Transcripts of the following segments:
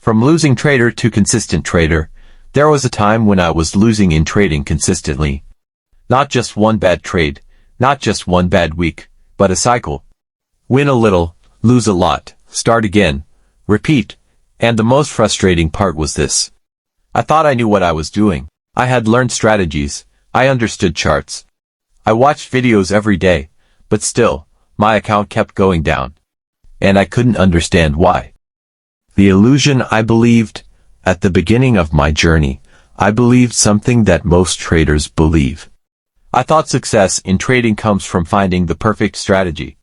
From losing trader to consistent trader, there was a time when I was losing in trading consistently. Not just one bad trade, not just one bad week, but a cycle. Win a little, lose a lot, start again, repeat, and the most frustrating part was this. I thought I knew what I was doing. I had learned strategies, I understood charts. I watched videos every day, but still, my account kept going down. And I couldn't understand why. The illusion I believed. At the beginning of my journey, I believed something that most traders believe. I thought success in trading comes from finding the perfect strategy.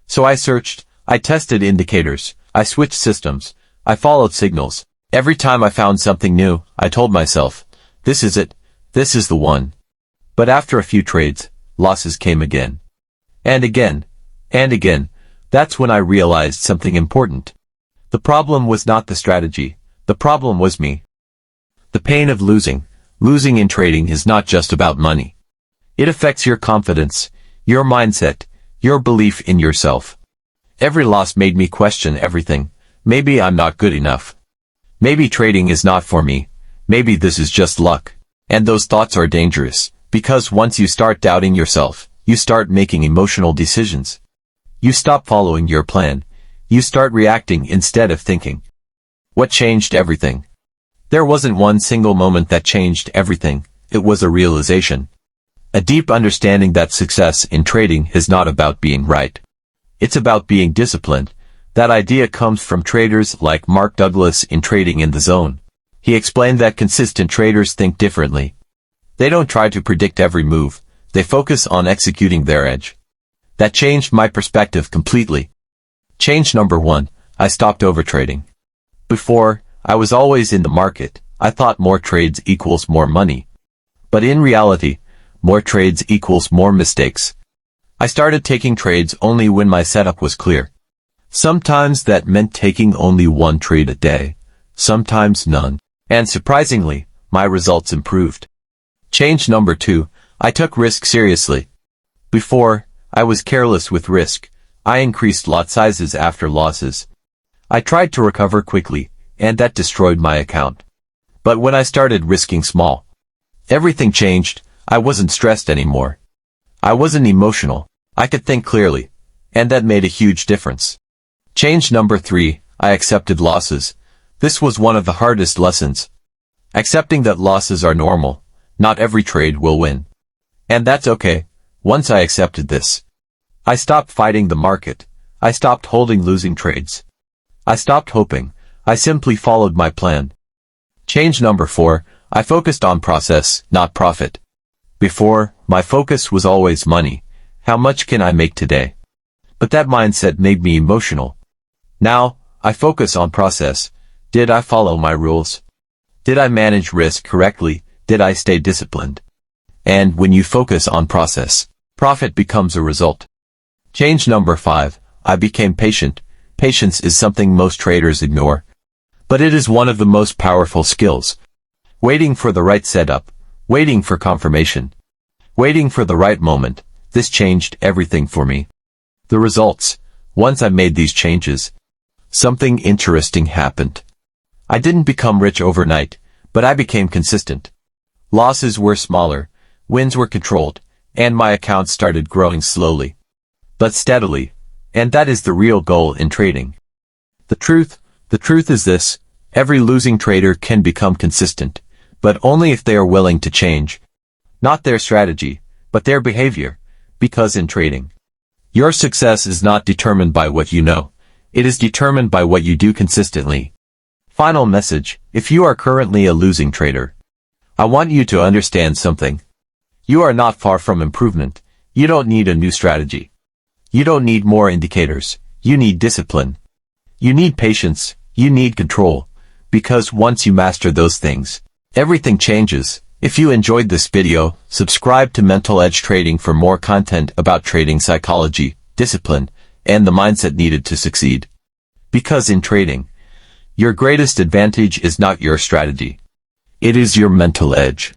So I searched, I tested indicators, I switched systems, I followed signals. Every time I found something new, I told myself, this is it, this is the one. But after a few trades, losses came again. And again, and again. That's when I realized something important. The problem was not the strategy, the problem was me. The pain of losing in trading is not just about money. It affects your confidence, your mindset, your belief in yourself. Every loss made me question everything. Maybe I'm not good enough. Maybe trading is not for me. Maybe this is just luck. And those thoughts are dangerous, because once you start doubting yourself, you start making emotional decisions. You stop following your plan. You start reacting instead of thinking. What changed everything? There wasn't one single moment that changed everything. It was a realization. A deep understanding that success in trading is not about being right. It's about being disciplined. That idea comes from traders like Mark Douglas in Trading in the Zone. He explained that consistent traders think differently. They don't try to predict every move. They focus on executing their edge. That changed my perspective completely. Change number 1, I stopped overtrading. Before, I was always in the market. I thought more trades equals more money. But in reality, more trades equals more mistakes. I started taking trades only when my setup was clear. Sometimes that meant taking only one trade a day, sometimes none. And surprisingly, my results improved. Change number 2, I took risk seriously. Before, I was careless with risk. I increased lot sizes after losses. I tried to recover quickly, and that destroyed my account. But when I started risking small, everything changed. I wasn't stressed anymore. I wasn't emotional. I could think clearly, and that made a huge difference. Change number 3, I accepted losses. This was one of the hardest lessons. Accepting that losses are normal. Not every trade will win. And that's okay. Once I accepted this, I stopped fighting the market. I stopped holding losing trades. I stopped hoping. I simply followed my plan. Change number 4, I focused on process, not profit. Before, my focus was always money. How much can I make today? But that mindset made me emotional. Now, I focus on process. Did I follow my rules? Did I manage risk correctly? Did I stay disciplined? And when you focus on process, profit becomes a result. Change number 5, I became patient. Patience is something most traders ignore. But it is one of the most powerful skills. Waiting for the right setup, waiting for confirmation, waiting for the right moment. This changed everything for me. The results, once I made these changes, something interesting happened. I didn't become rich overnight, but I became consistent. Losses were smaller, wins were controlled, and my account started growing slowly, but steadily. And that is the real goal in trading. The truth is this: every losing trader can become consistent, but only if they are willing to change. Not their strategy, but their behavior. Because in trading, your success is not determined by what you know. It is determined by what you do consistently. Final message: if you are currently a losing trader, I want you to understand something. You are not far from improvement. You don't need a new strategy. You don't need more indicators. You need discipline. You need patience. You need control. Because once you master those things, everything changes. If you enjoyed this video, subscribe to Mental Edge Trading for more content about trading psychology, discipline, and the mindset needed to succeed. Because in trading, your greatest advantage is not your strategy. It is your mental edge.